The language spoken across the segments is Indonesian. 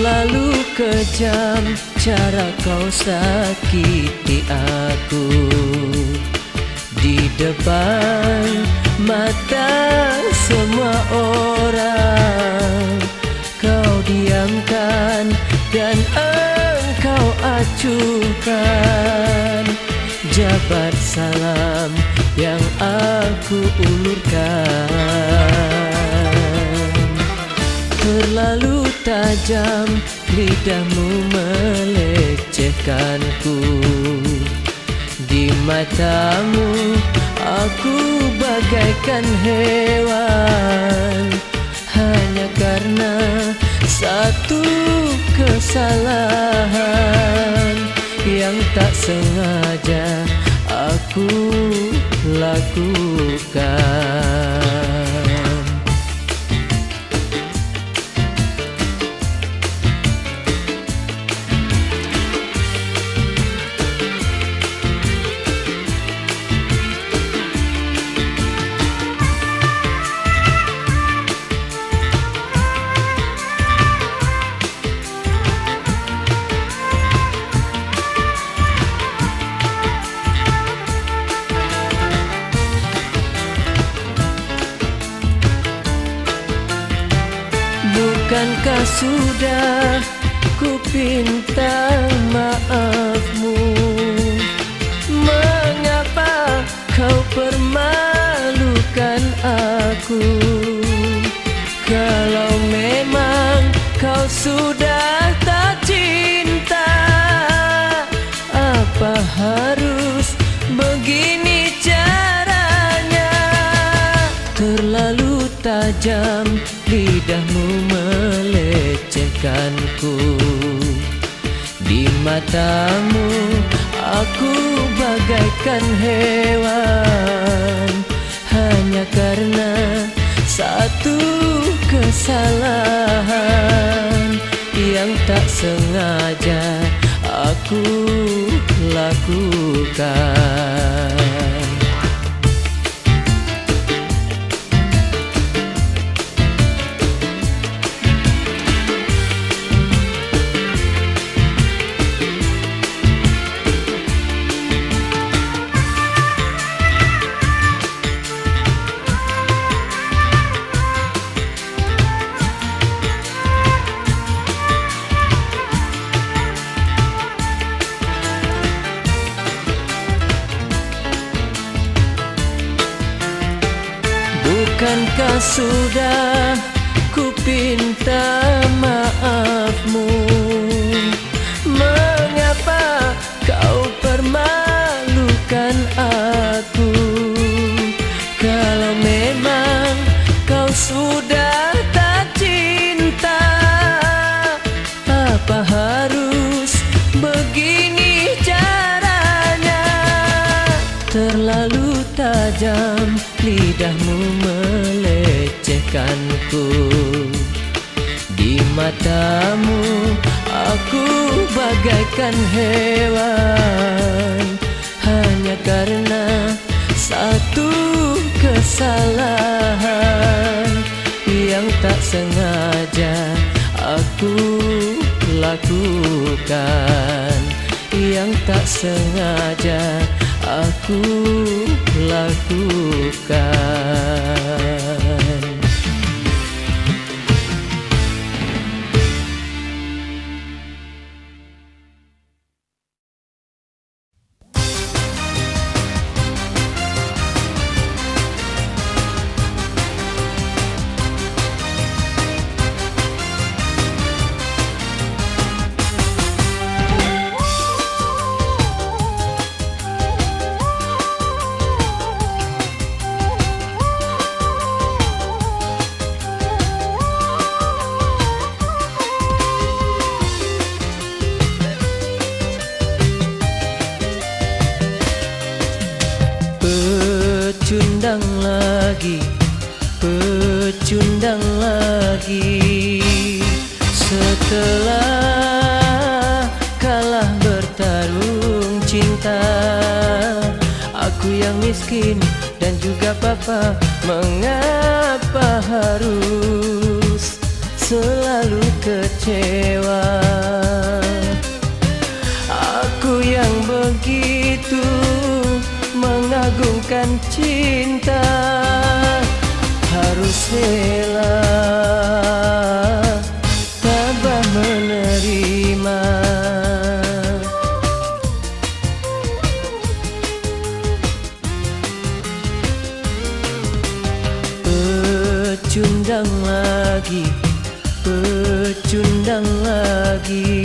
Terlalu kejam cara kau sakiti aku. Di depan mata semua orang kau diamkan dan engkau acuhkan jabat salam yang aku ulurkan. Terlalu tajam lidahmu melecehkanku. Di matamu aku bagaikan hewan, hanya karena satu kesalahan yang tak sengaja aku lakukan. Bukankah sudah ku pinta maafmu? Mengapa kau permalukan aku? Kalau memang kau sudah tak cinta, apa harus begini caranya? Terlalu tajam lidahmu melecehkanku. Di matamu aku bagaikan hewan, hanya karena satu kesalahan yang tak sengaja aku lakukan. Bukankah sudah ku pinta maafmu? Mengapa kau permalukan aku? Kalau memang kau sudah tak cinta, apa harus begini caranya? Terlalu tajam lidahmu melecehkanku. Di matamu aku bagaikan hewan, hanya karena satu kesalahan yang tak sengaja aku lakukan. Yang tak sengaja aku lakukan. Pecundang lagi, pecundang lagi. Setelah kalah bertarung cinta, aku yang miskin dan juga papa, mengapa harus selalu kecewa. Aku yang begitu mengagungkan cinta harus rela tabah menerima. Pecundang lagi, pecundang lagi.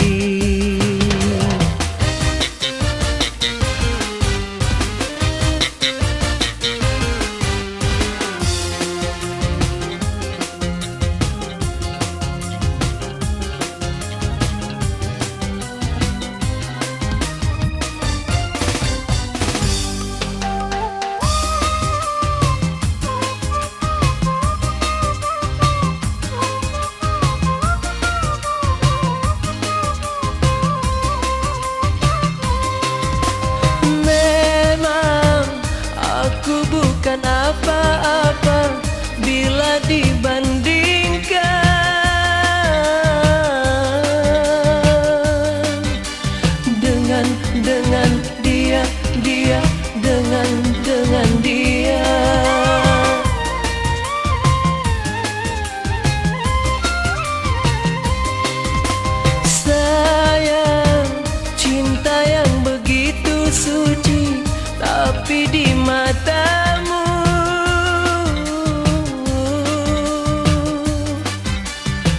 Aku bukan apa-apa bila dibandingkan dengan dia, dengan dia. Sayang, cinta yang begitu suci, tapi di matamu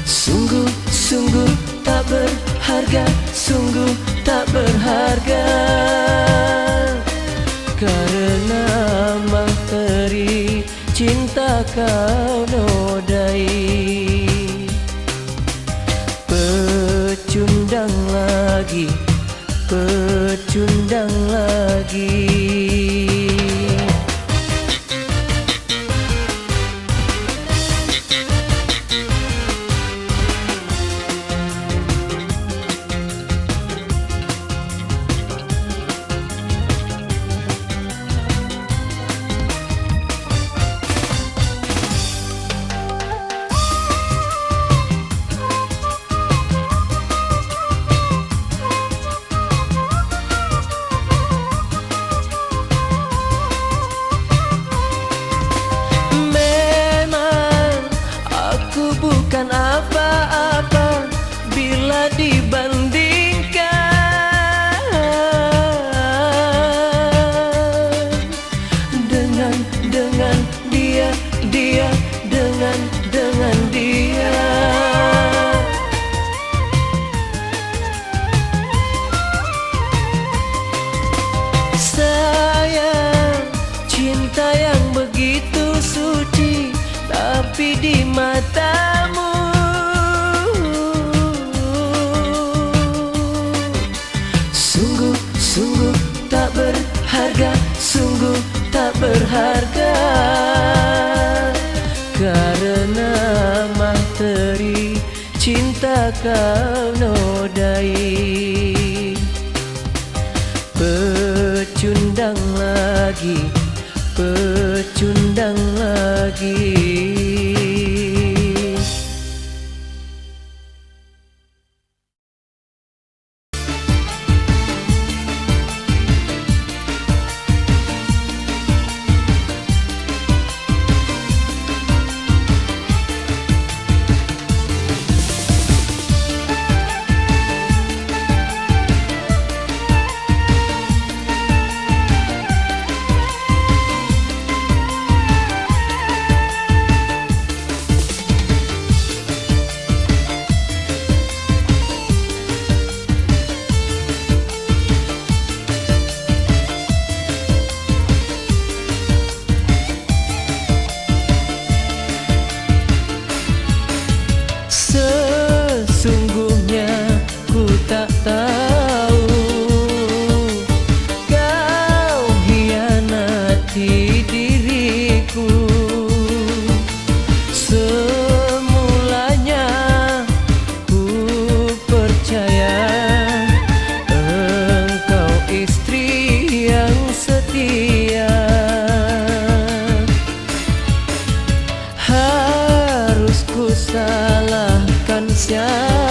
sungguh tak berharga, sungguh tak berharga. Karena materi cinta kau nodai. Pecundang lagi, pecundang lagi. Bukan apa-apa bila dibandingkan dengan dia, dengan dia. Sayang, cinta yang begitu suci, tapi di matamu sungguh tak berharga, sungguh tak berharga. Karena materi cinta kau nodai. Pecundang lagi, pecundang lagi. Sesungguhnya ku tak tahu kau hianati diriku. Semulanya ku percaya engkau istri yang setia. Harus ku salahkan siapa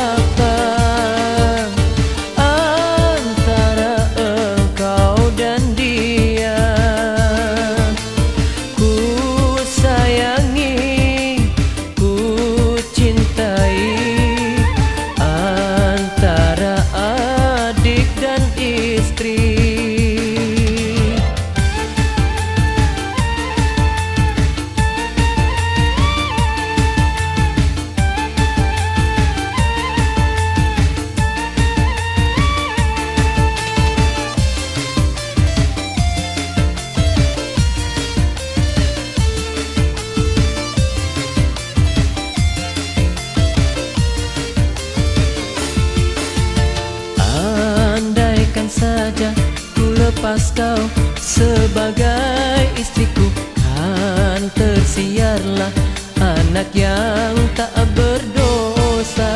lepas kau sebagai istriku, kan tersiarlah anak yang tak berdosa.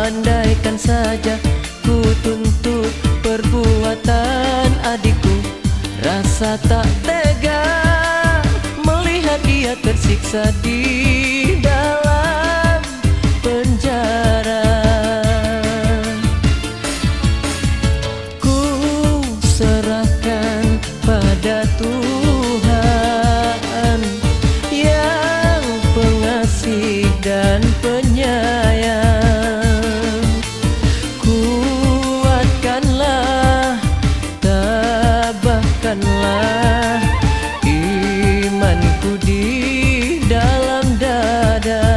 Andaikan saja ku tuntut perbuatan adikku, rasa tak tega melihat dia tersiksa di dalam penjara. Ku serahkan pada Tuhan yang pengasih dan penyayang. Kuatkanlah, tabahkanlah imanku di dalam dada.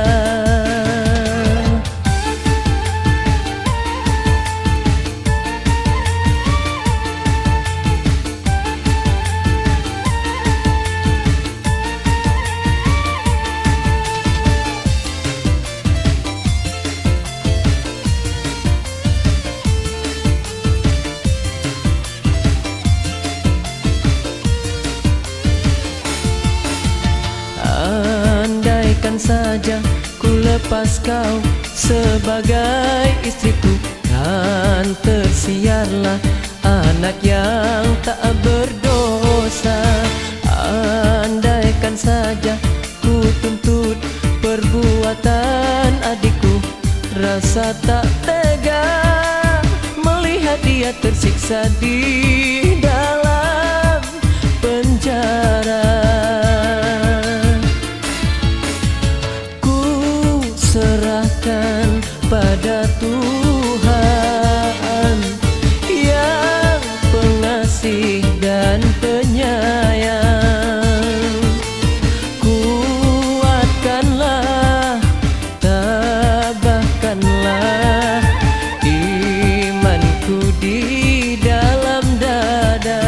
Andaikan saja ku lepas kau sebagai istriku, kan tersiarlah anak yang tak berdosa. Andaikan saja ku tuntut perbuatan adikku, rasa tak tega melihat dia tersiksa di dalam penjara. Serahkan pada Tuhan yang pengasih dan penyayang. Kuatkanlah, tabahkanlah imanku di dalam dada.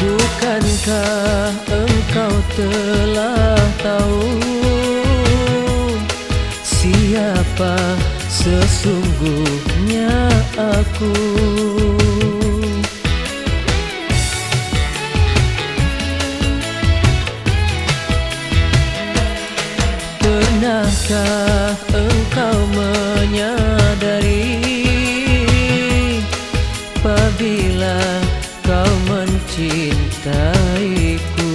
Bukankah engkau telah tahu siapa sesungguhnya aku? Pernahkah engkau menyadari apabila kau mencintaiku?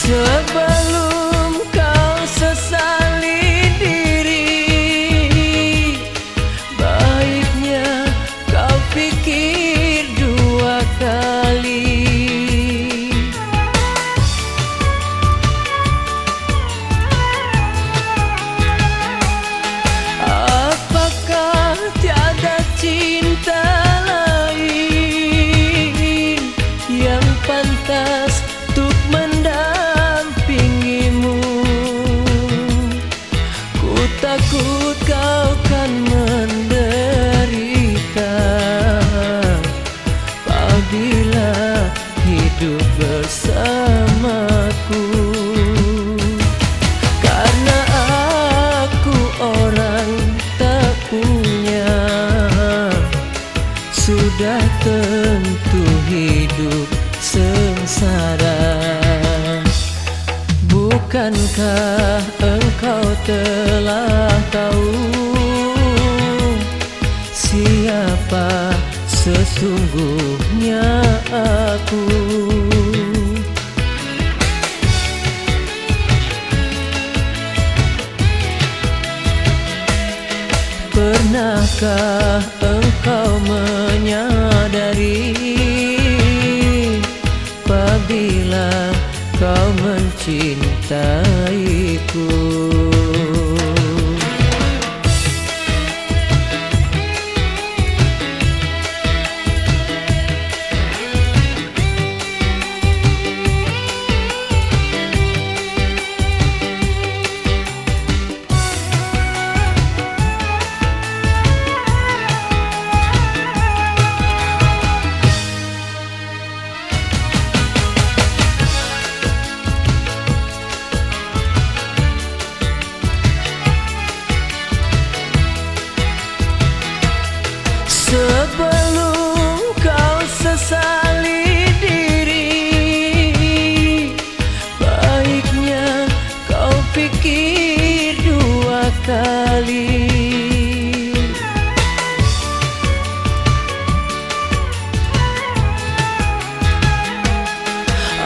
Sebelum kau sesali diri, baiknya kau pikir dua kali. Apakah tiada cinta lain yang pantas untuk mendampingimu? Ku takut kau kan menderita apabila hidup bersamaku. Karena aku orang tak punya, sudah tentu hidup sengsara. Bukankah engkau telah tahu siapa sesungguhnya aku? Pernahkah engkau menyadari apabila kau mencintaiku? Sebelum kau sesali diri, baiknya kau pikir dua kali.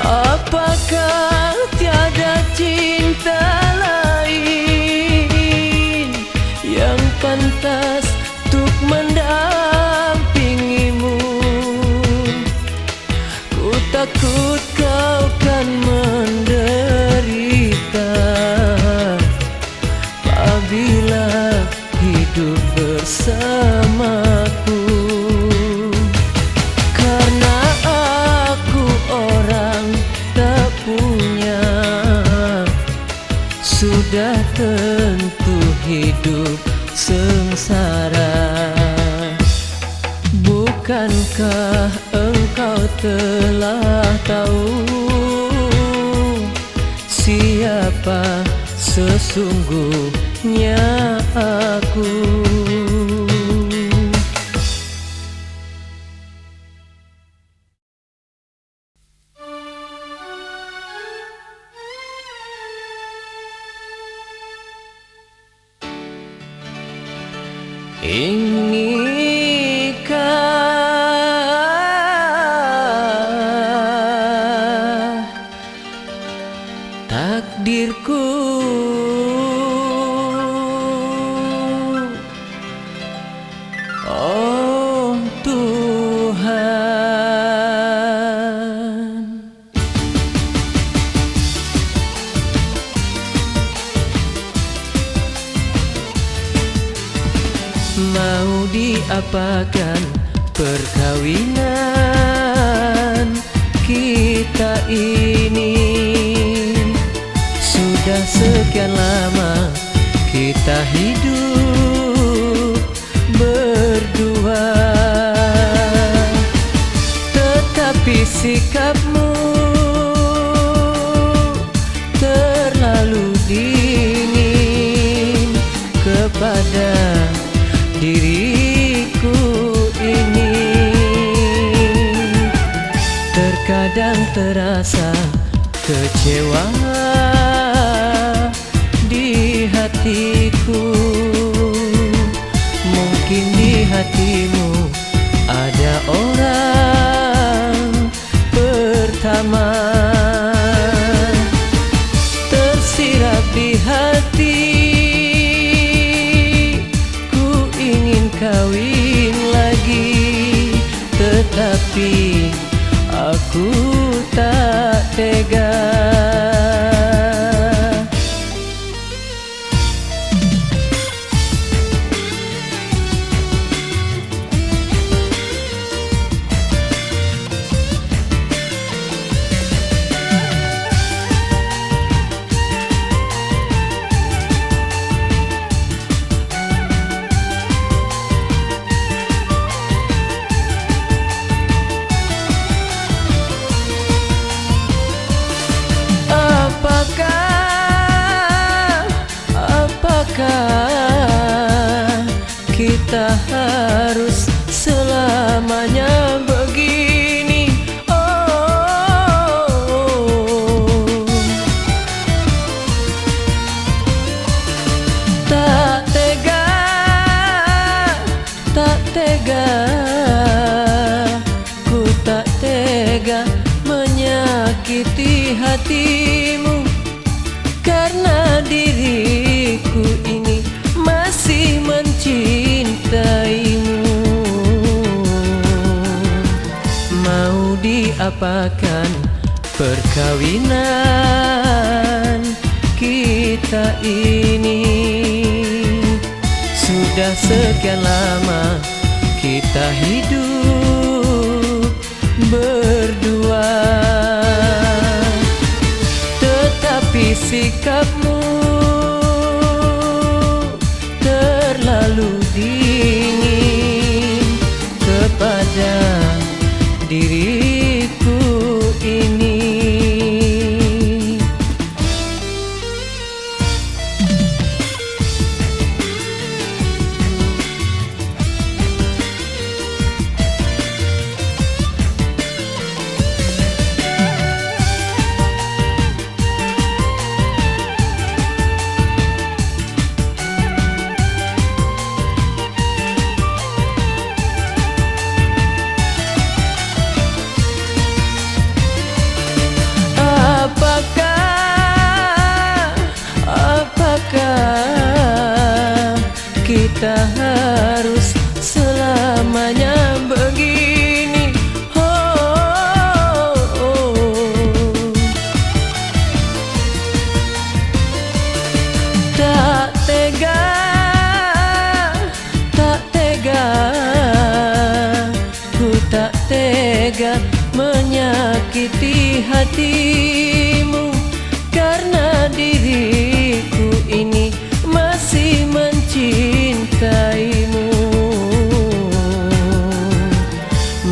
Apakah tiada cinta lain yang pantas untuk mendampingimu? Ku takut kau kan menderita apabila hidup bersamaku. Karena aku orang tak punya, sudah tentu hidup sengsara. Bukankah engkau telah tahu siapa sesungguhnya aku? Inikah takdirku? Oh Tuhan, mau diapakan perkawinan kita ini? Sudah sekian lama kita hidup berdua, tetapi sikapmu terlalu dingin kepada diriku ini. Terkadang terasa kecewa di hatiku. Mungkin di hatimu ada orang pertama. Tersirat di hati, kawin lagi, tetapi aku tak tega. Apakah kita harus selamanya begini? Oh, diapakan perkawinan kita ini? Sudah sekian lama kita hidup berdua, tetapi sikapmu terlalu dingin kepada diriku ini. Apakah kita harus selamanya begini? Oh, oh. Tak tega, tak tega, ku tak tega menyakiti hatimu, karena diriku ini masih mencintaimu.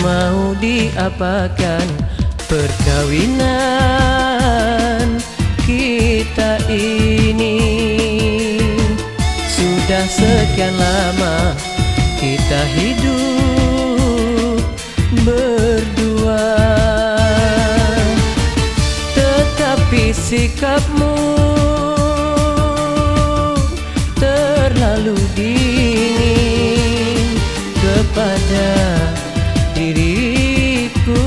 Mau diapakan perkawinan kita ini? Sudah sekian lama kita hidup berdua, tetapi sikapmu terlalu dingin kepada diriku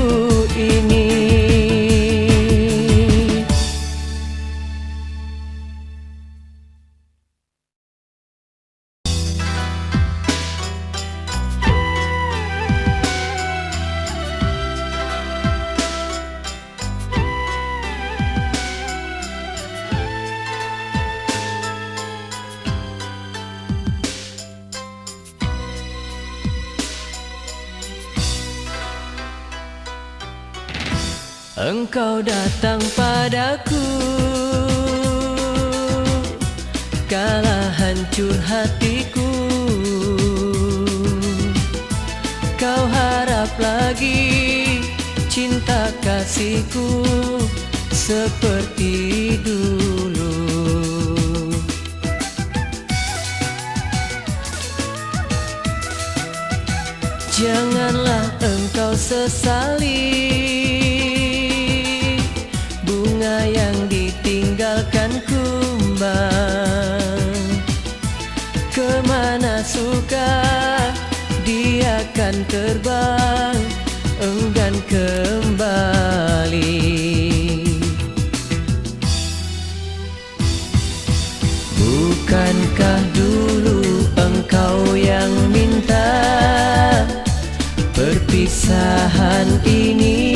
ini. Engkau datang padaku kala hancur hatiku. Kau harap lagi cinta kasihku seperti dulu. Janganlah engkau sesali bunga yang ditinggalkan kumbang. Kemana suka dia akan terbang, enggan kembali. Bukankah dulu engkau yang minta perpisahan ini?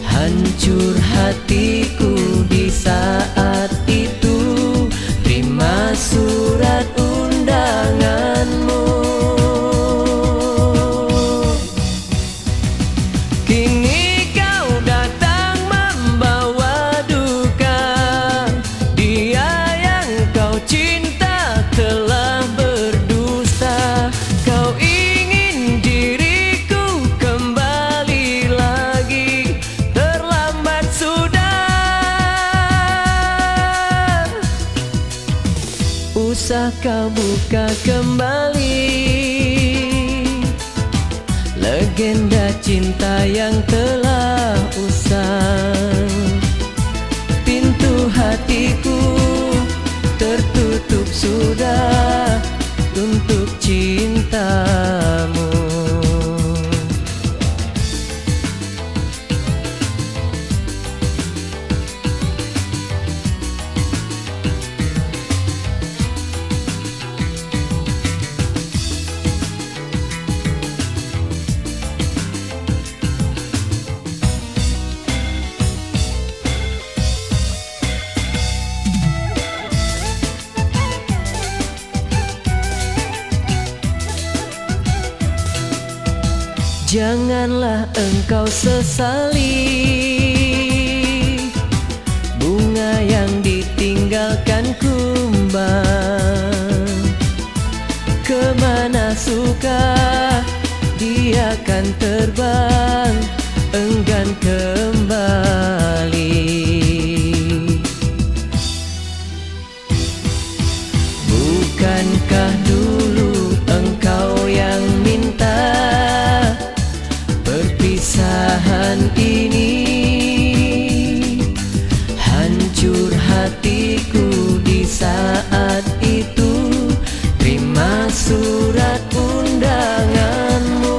Hancur hatiku di saat itu, terima surat undanganmu. Kini kau datang membawa duka, dia yang kau cinta telah berdusta. Kau ingin diriku kembali lagi, terlambat sudah. Usah kau buka kembali legenda cinta yang telah usang. Pintu hatiku tertutup sudah untuk cintamu. Janganlah engkau sesali bunga yang ditinggalkan kumbang. Kemana suka dia akan terbang, enggan kembali. Bukankah dulu engkau yang minta perpisahan ini? Hancur hatiku di saat itu, terima surat undanganmu.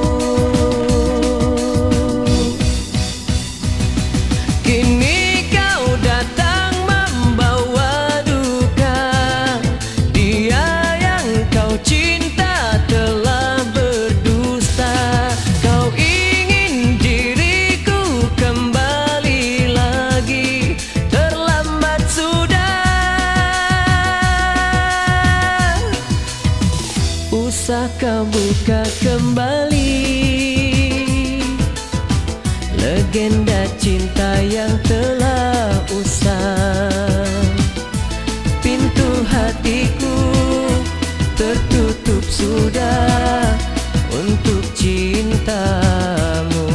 Kini kau datang membawa duka, dia yang kau cinta telah berdusta. Kau ingin diriku kembali lagi, terlambat sudah. Usah kau buka kembali legenda cinta yang telah usang. Pintu hatiku tertutup sudah untuk cintamu.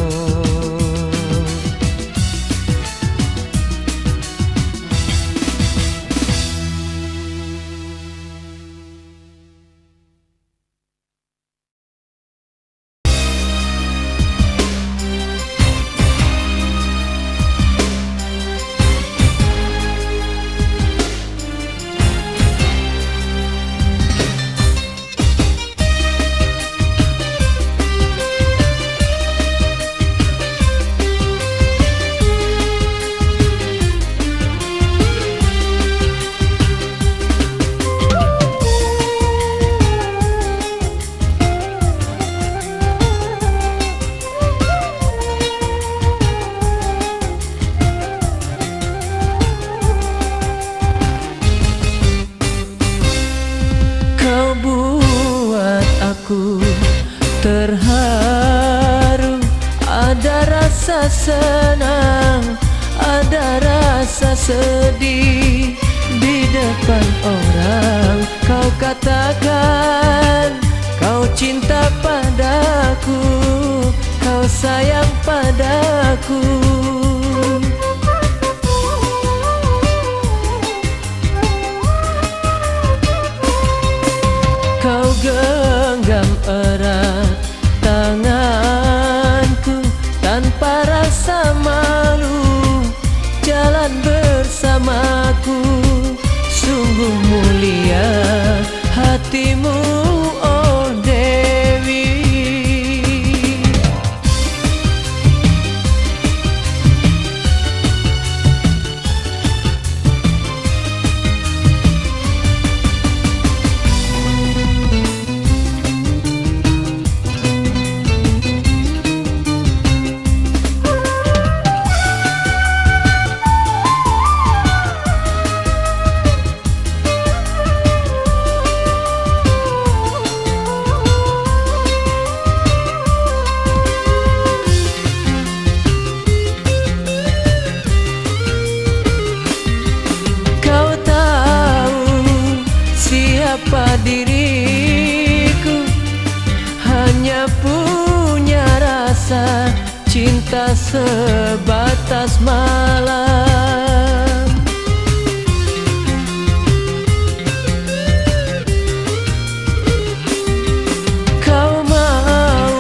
Terharu, ada rasa senang, ada rasa sedih. Di depan orang kau katakan kau cinta padaku, kau sayang padaku. Kau genggam erat tanganku tanpa rasa malu, jalan bersamaku. Sungguh mulia hatimu, oh Dewi. Siapa diriku, hanya punya rasa cinta sebatas malam. Kau mau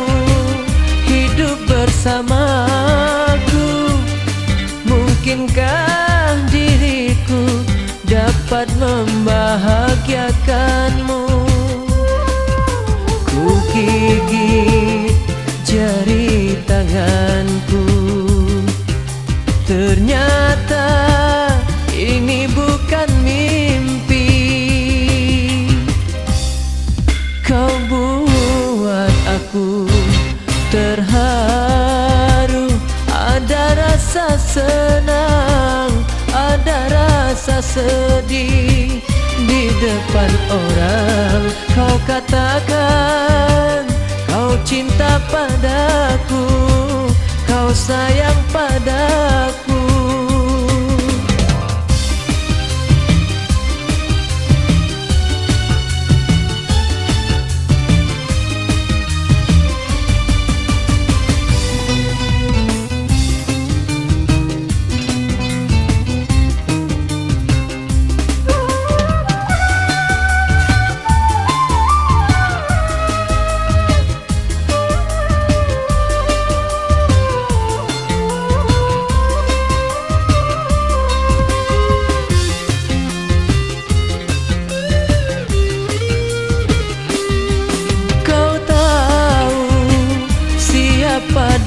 hidup bersamaku, mungkinkah diriku dapat membahagiakanmu? Ku gigit jari tanganku, ternyata ini bukan mimpi. Kau buat aku terharu, ada rasa senang, ada rasa sedih. Di depan orang kau katakan kau cinta padaku, kau sayang padaku.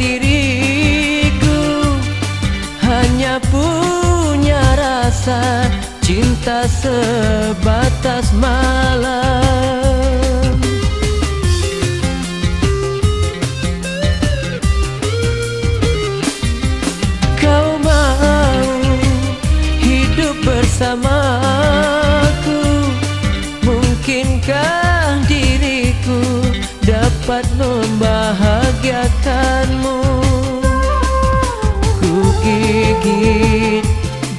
Diriku hanya punya rasa cinta sebatas malam. Kau mau hidup bersamaku, mungkinkah diriku dapat membahagiakanmu? Ku gigit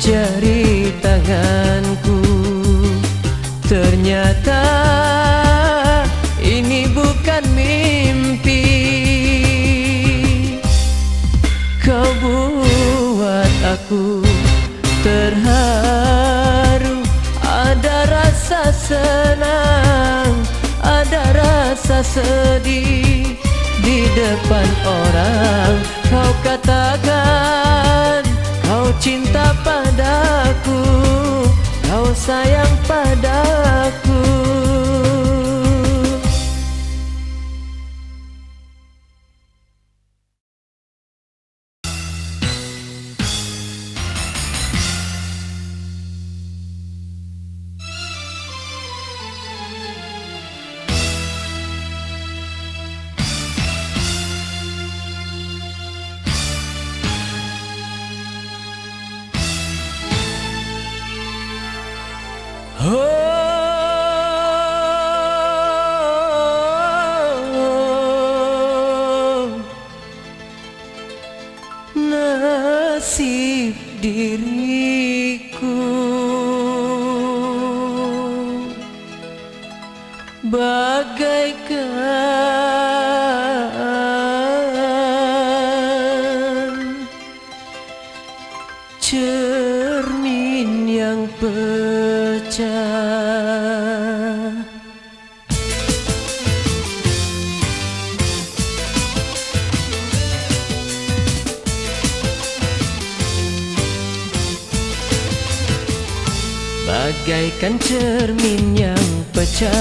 jari tanganku, ternyata ini bukan mimpi. Kau buat aku terharu, ada rasa senang, ada rasa sedih. Di depan orang kau katakan kau cinta padaku, kau sayang padaku. Nasib diriku bagaikan cermin yang pecah. Bagaikan cermin yang pecah,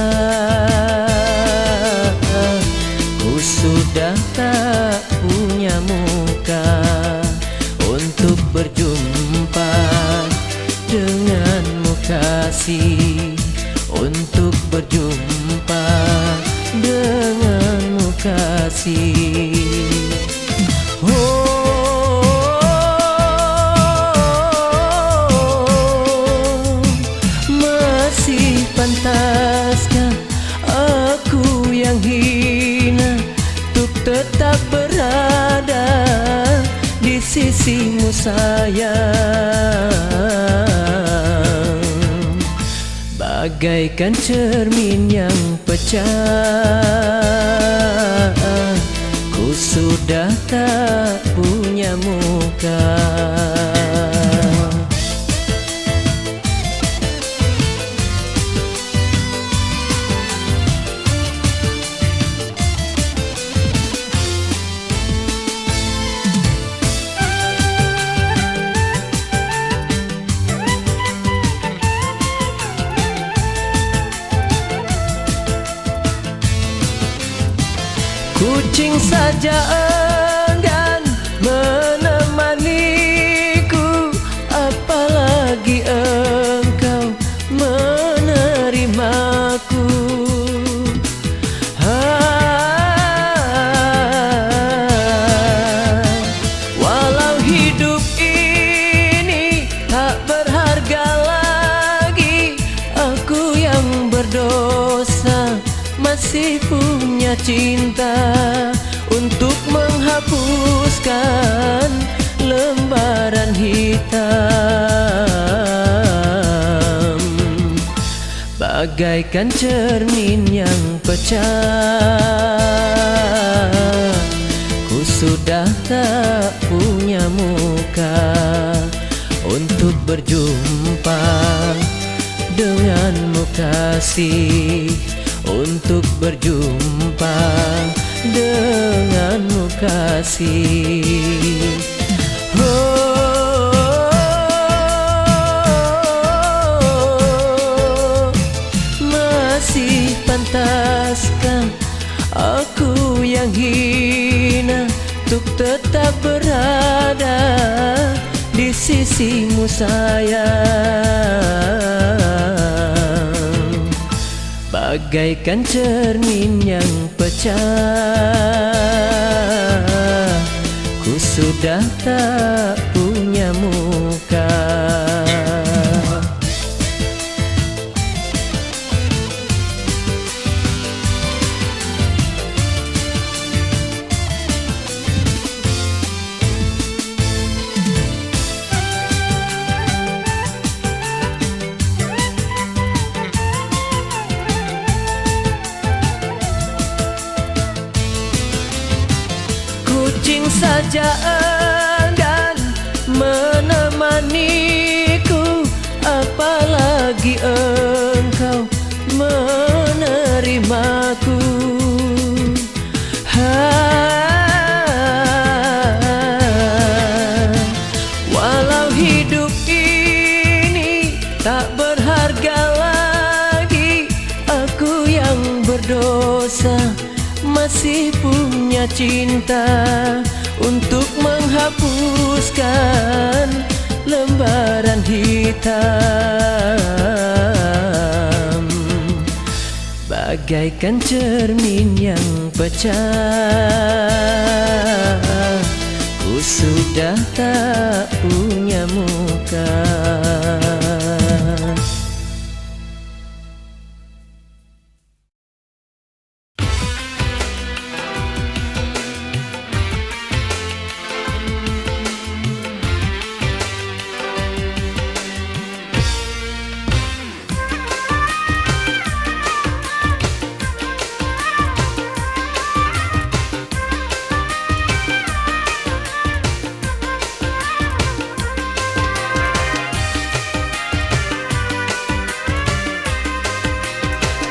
ku sudah tak punya muka untuk berjumpa denganmu kasih, untuk berjumpa denganmu kasih. Pantaskah aku yang hina untuk tetap berada di sisimu sayang? Bagaikan cermin yang pecah, ku sudah tak punya muka. Kucing saja enggan menemaniku, apalagi engkau menerimaku. Walau hidup ini tak berharga lagi, aku yang berdosa masih punya cinta untuk menghapuskan lembaran hitam, bagaikan cermin yang pecah. Ku sudah tak punya muka untuk berjumpa denganmu kasih, untuk berjumpa denganmu kasih. Masih pantaskah aku yang hina untuk tetap berada di sisimu sayang, bagaikan cermin yang pecah. Ku sudah tak punya muka. Kucing saja enggan menemaniku, apalagi engkau menerimaku. Walau hidup ini tak berharga lagi, aku yang berdosa masih punya cinta untuk menghapuskan lembaran hitam, bagaikan cermin yang pecah. Ku sudah tak punya muka.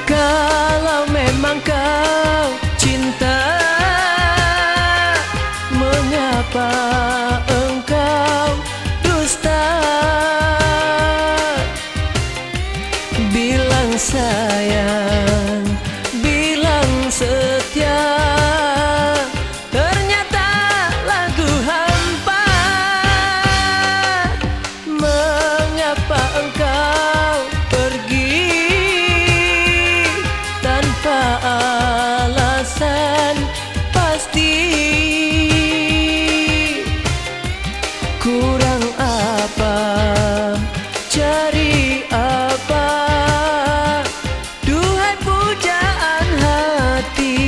Kalau memang kau cinta, mengapa engkau dusta? Bilang sayang, bilang setia, ternyata lagu hampa. Mengapa engkau pergi tanpa alasan pasti? Kurang apa, cari apa, duhai pujaan hati.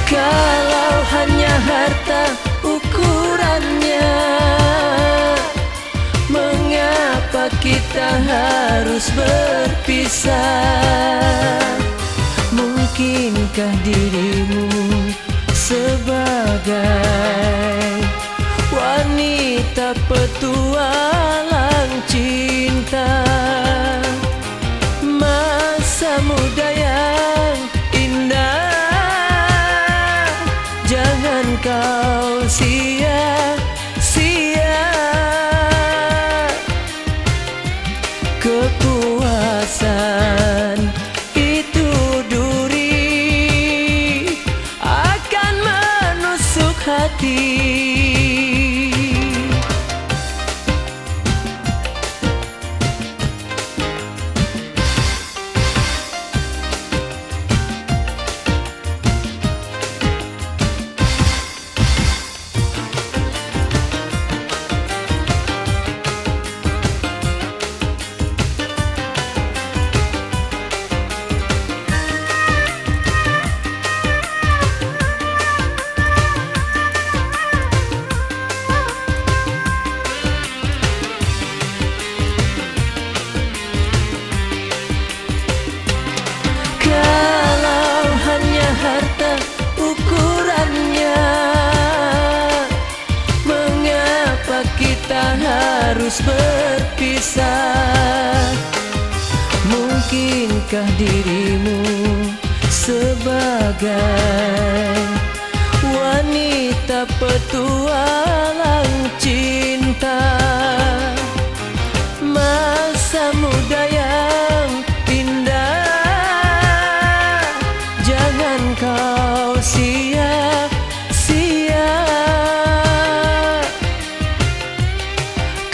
Kalau hanya harta ukurannya, mengapa kita harus berpisah? Mungkinkah dirimu sebagai wanita petualang cinta, masa muda yang indah, jangan kau sia-sia. kepuasan itu duri akan menusuk hati. Harus berpisah. Mungkinkah dirimu sebagai wanita petualang cinta, masa muda yang indah jangan kau sia-sia.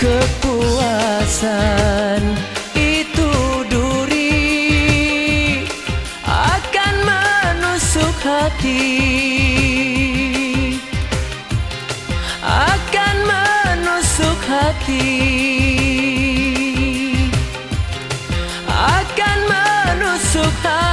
Kepuasan itu duri akan menusuk hati, akan menusuk hati, akan menusuk hati.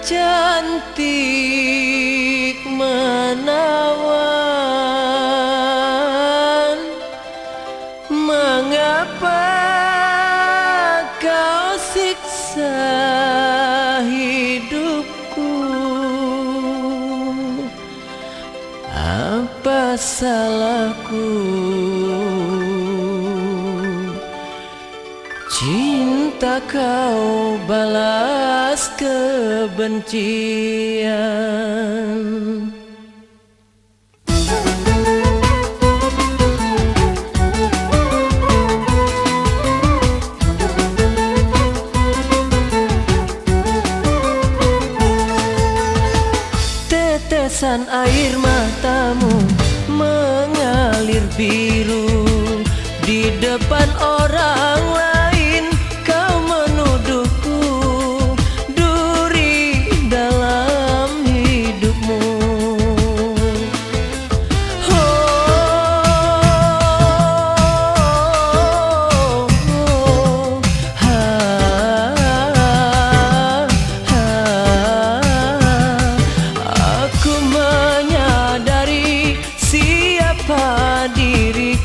Cantik menawan, mengapa kau siksa hidupku? Apa salahku? Cinta kau balas kebencian. Tetesan air matamu mengalir biru di depan orang lain. Kau menuduhku duri dalam hidupmu. Aku menyadari siapa diri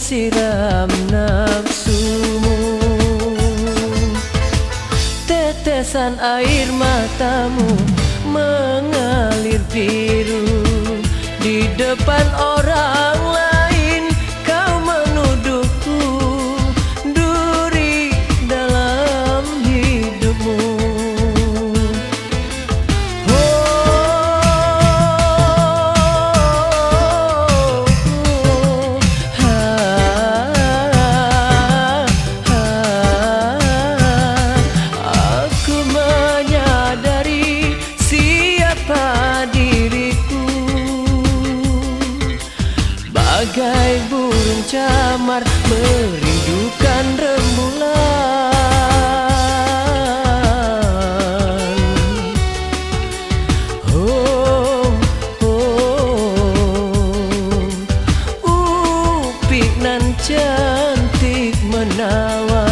mensiram nafsumu. Tetesan air matamu mengalir biru di depan orang lain. Kau menuduhku duri dalam hidupmu. Aku menyadari siapa diriku, bagai burung camar merindukan rembulan. Oh, oh, upik nan cantik menawan.